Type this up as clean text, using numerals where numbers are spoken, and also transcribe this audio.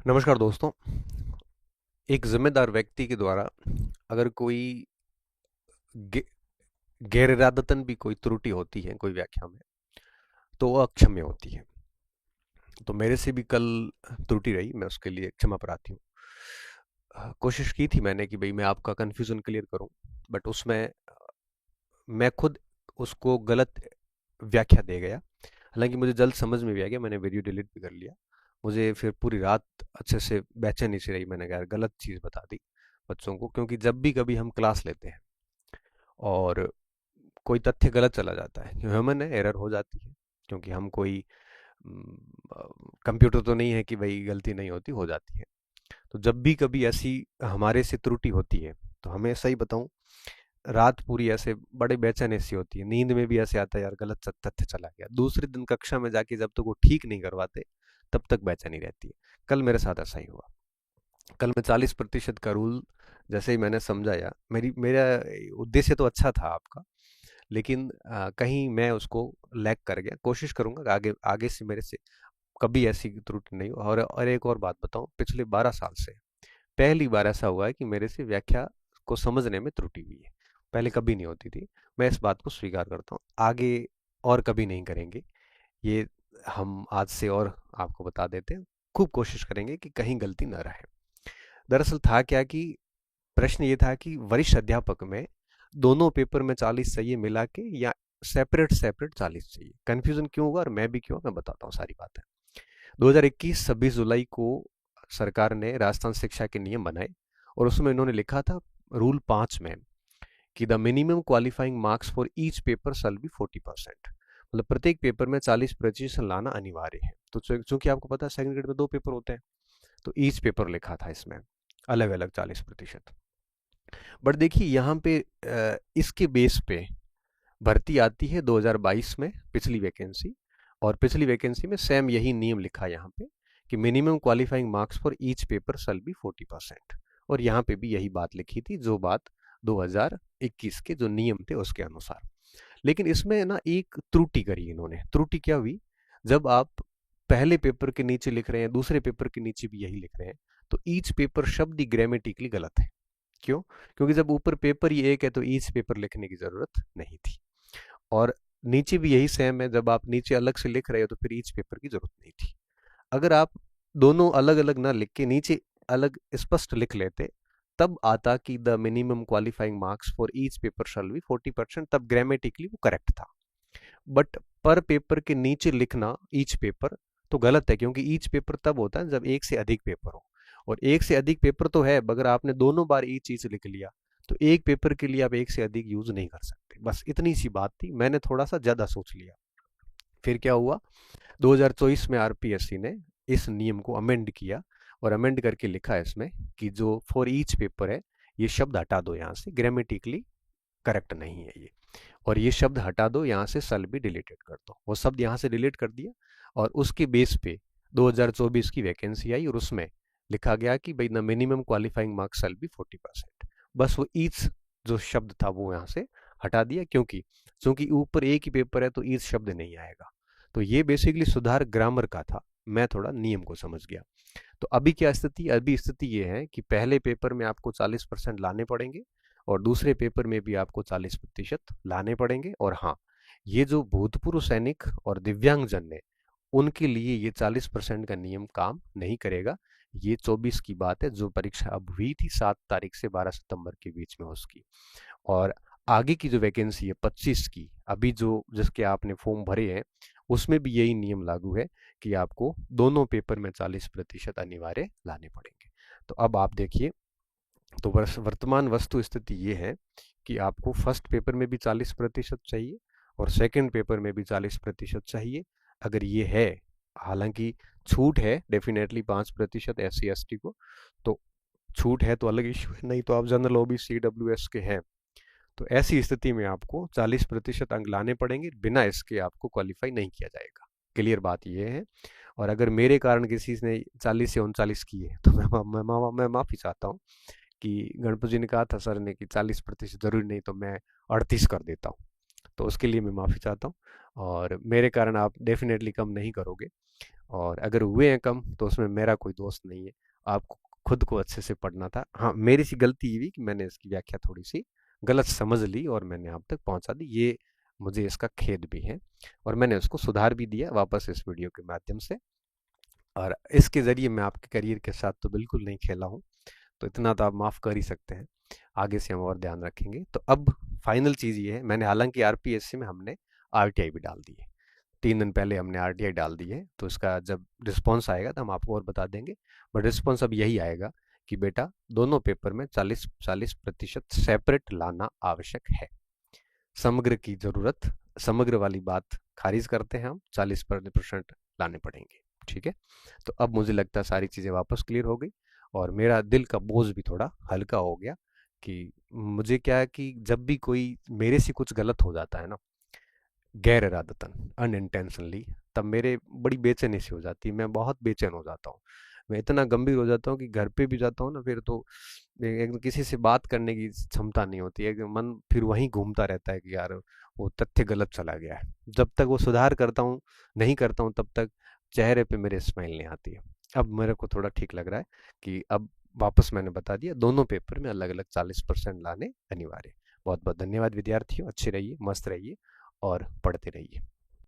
नमस्कार दोस्तों। एक जिम्मेदार व्यक्ति के द्वारा अगर कोई गे, गैर इरादतन भी कोई त्रुटि होती है कोई व्याख्या में, तो वो अक्षम्य होती है। तो मेरे से भी कल त्रुटि रही, मैं उसके लिए क्षमा प्रार्थी हूँ। कोशिश की थी मैंने कि भाई मैं आपका कन्फ्यूज़न क्लियर करूँ, बट उसमें मैं खुद उसको गलत व्याख्या दे गया। हालांकि मुझे जल्द समझ में भी आ गया, मैंने वीडियो डिलीट भी कर लिया। मुझे फिर पूरी रात अच्छे से बेचैनी सी रही, मैंने कहा यार गलत चीज़ बता दी बच्चों को, क्योंकि जब भी कभी हम क्लास लेते हैं और कोई तथ्य गलत चला जाता है, ह्यूमन है, एरर हो जाती है। क्योंकि हम कोई कंप्यूटर तो नहीं है कि भाई गलती नहीं होती, हो जाती है। तो जब भी कभी ऐसी हमारे से त्रुटि होती है, तो हमें सही बताऊं, रात पूरी ऐसे बड़े बेचैनी सी होती है, नींद में भी ऐसे आता है यार गलत तथ्य चला गया। दूसरे दिन कक्षा में जाके जब तक वो ठीक नहीं करवाते, तब तक बेचैनी रहती है। कल मेरे साथ ऐसा ही हुआ। कल मैं 40% का रूल जैसे ही मैंने समझाया, मेरा उद्देश्य तो अच्छा था आपका, लेकिन कहीं मैं उसको लैग कर गया। कोशिश करूंगा कि आगे आगे से मेरे से कभी ऐसी त्रुटि नहीं हो। और एक और बात बताऊं, पिछले 12 साल से पहली बार ऐसा हुआ है कि मेरे से व्याख्या को समझने में त्रुटि हुई है। पहले कभी नहीं होती थी। मैं इस बात को स्वीकार करता हूँ, आगे और कभी नहीं करेंगे ये। हम आज से और आपको बता देते हैं, खूब कोशिश करेंगे कि कहीं गलती न रहे। दरअसल था क्या कि प्रश्न ये था कि वरिष्ठ अध्यापक में दोनों पेपर में 40 चाहिए मिला के, या सेपरेट सेपरेट 40 चाहिए। कंफ्यूजन क्यों हुआ और मैं भी क्यों, मैं बताता हूँ सारी बातें। 2021 26 जुलाई को सरकार ने राजस्थान शिक्षा के नियम बनाए, और उसमें इन्होंने लिखा था रूल 5 में कि the minimum qualifying marks for each paper shall be 40%। मतलब प्रत्येक पेपर में 40% लाना अनिवार्य है। तो चूंकि आपको पता है सेकंड ग्रेड में 2 पेपर होते हैं, तो ईच पेपर लिखा था इसमें अलग अलग 40%। बट देखिए यहाँ पे इसके बेस पे भर्ती आती है 2022 में, पिछली वैकेंसी। और पिछली वैकेंसी में सेम यही नियम लिखा यहाँ पे कि minimum qualifying marks for each paper shall be 40%। और यहाँ पे भी यही बात लिखी थी, जो बात 2021 के जो नियम थे उसके अनुसार। लेकिन इसमें ना एक त्रुटि करी इन्होंने। त्रुटि क्या हुई, जब आप पहले पेपर के नीचे लिख रहे हैं, दूसरे पेपर के नीचे भी यही लिख रहे हैं, तो ईच पेपर शब्द ही ग्रामेटिकली गलत है। क्यों? क्योंकि जब ऊपर पेपर ही एक है तो ईच पेपर लिखने की जरूरत नहीं थी। और नीचे भी यही सेम है, जब आप नीचे अलग से लिख रहे हो तो फिर ईच पेपर की जरूरत नहीं थी। अगर आप दोनों अलग अलग ना लिख के नीचे अलग स्पष्ट लिख लेते, तब आता कि the minimum qualifying marks for each paper shall be 40%, तब ग्रामेटिकली वो करेक्ट था। बट पर पेपर के नीचे लिखना ईच पेपर तो गलत है, क्योंकि ईच पेपर तब होता है जब एक से अधिक पेपर हो। और एक से अधिक पेपर तो है, अगर आपने दोनों बार ईच ईच लिख लिया, तो एक पेपर के लिए आप एक से अधिक यूज नहीं कर सकते। बस इतनी सी बात थी, मैंने थोड़ा सा ज्यादा सोच लिया। फिर क्या हुआ, 2024 में आरपीएससी ने इस नियम को अमेंड किया, और अमेंड करके लिखा है इसमें कि जो फॉर ईच पेपर है, ये शब्द हटा दो यहाँ से, ग्रामेटिकली करेक्ट नहीं है ये। और ये शब्द हटा दो यहाँ से, सल भी डिलीटेड कर दो। वो शब्द यहाँ से डिलीट कर दिया, और उसके बेस पे 2024 की वैकेंसी आई, और उसमें लिखा गया कि भाई द मिनिमम क्वालिफाइंग मार्क्स सल बी 40%। बस वो ईच जो शब्द था वो यहाँ से हटा दिया, क्योंकि चूंकि ऊपर एक ही पेपर है तो ईच शब्द नहीं आएगा। तो ये बेसिकली सुधार ग्रामर का था, मैं थोड़ा नियम को समझ गया। तो अभी क्या स्थिति, अभी स्थिति ये है कि पहले पेपर में आपको 40% लाने पड़ेंगे, और दूसरे पेपर में भी आपको 40% लाने पड़ेंगे। और हाँ, ये जो भूतपूर्व सैनिक और दिव्यांगजन है, उनके लिए ये 40% का नियम काम नहीं करेगा। ये 24 की बात है, जो परीक्षा अब हुई थी 7 तारीख से 12 सितंबर के बीच में उसकी। और आगे की जो वैकेंसी है 25 की, अभी जो जिसके आपने फॉर्म भरे हैं, उसमें भी यही नियम लागू है कि आपको दोनों पेपर में 40% अनिवार्य लाने पड़ेंगे। तो अब आप देखिए, तो वर्तमान वस्तु स्थिति ये है कि आपको फर्स्ट पेपर में भी 40% चाहिए, और सेकंड पेपर में भी 40% चाहिए। अगर ये है, हालांकि छूट है डेफिनेटली 5% SC ST को, तो छूट है तो अलग इशू है, नहीं तो आप जनरल OBC EWS के हैं, तो ऐसी स्थिति में आपको 40% अंक लाने पड़ेंगे, बिना इसके आपको क्वालिफाई नहीं किया जाएगा। क्लियर बात ये है। और अगर मेरे कारण किसी ने 40 से 39 किए, तो मैं माफ़ी चाहता हूँ कि गणपत जी ने कहा था सर ने कि 40% जरूरी नहीं, तो मैं 38 कर देता हूँ। तो उसके लिए मैं माफ़ी चाहता हूँ, और मेरे कारण आप डेफिनेटली कम नहीं करोगे। और अगर हुए हैं कम तो उसमें मेरा कोई दोस्त नहीं है, आपको खुद को अच्छे से पढ़ना था। हाँ, मेरी सी गलती ये हुई कि मैंने इसकी व्याख्या थोड़ी सी गलत समझ ली और मैंने आप तक पहुंचा दी, ये मुझे इसका खेद भी है और मैंने उसको सुधार भी दिया वापस इस वीडियो के माध्यम से। और इसके ज़रिए मैं आपके करियर के साथ तो बिल्कुल नहीं खेला हूँ, तो इतना तो आप माफ़ कर ही सकते हैं। आगे से हम और ध्यान रखेंगे। तो अब फाइनल चीज़ ये है, मैंने हालांकि आरपीएससी में हमने आरटीआई भी डाल दी है, 3 दिन पहले हमने आरटीआई डाल दी है, तो इसका जब रिस्पॉन्स आएगा तो हम आपको और बता देंगे। बट रिस्पॉन्स अब यही आएगा कि बेटा दोनों पेपर में 40-40% सेपरेट लाना आवश्यक है। समग्र की ज़रूरत, समग्र वाली बात खारिज करते हैं हम, 40% लाने पड़ेंगे। ठीक है, तो अब मुझे लगता है सारी चीज़ें वापस क्लियर हो गई और मेरा दिल का बोझ भी थोड़ा हल्का हो गया कि मुझे क्या है कि जब भी कोई मेरे से कुछ गलत हो जाता है ना, गैर इरादतन, अनइंटेंशनली, तब मेरे बड़ी बेचैनी सी हो जाती है, मैं बहुत बेचैन हो जाता हूँ, मैं इतना गंभीर हो जाता हूँ कि घर पे भी जाता हूँ ना, फिर तो एकदम किसी से बात करने की क्षमता नहीं होती है, एकदम मन फिर वहीं घूमता रहता है कि यार वो तथ्य गलत चला गया है। जब तक वो सुधार करता हूँ नहीं करता हूँ तब तक चेहरे पे मेरे स्माइल नहीं आती है। अब मेरे को थोड़ा ठीक लग रहा है कि अब वापस मैंने बता दिया, दोनों पेपर में अलग अलग 40% लाने अनिवार्य। बहुत बहुत धन्यवाद विद्यार्थियों, अच्छे रहिए, मस्त रहिए और पढ़ते रहिए।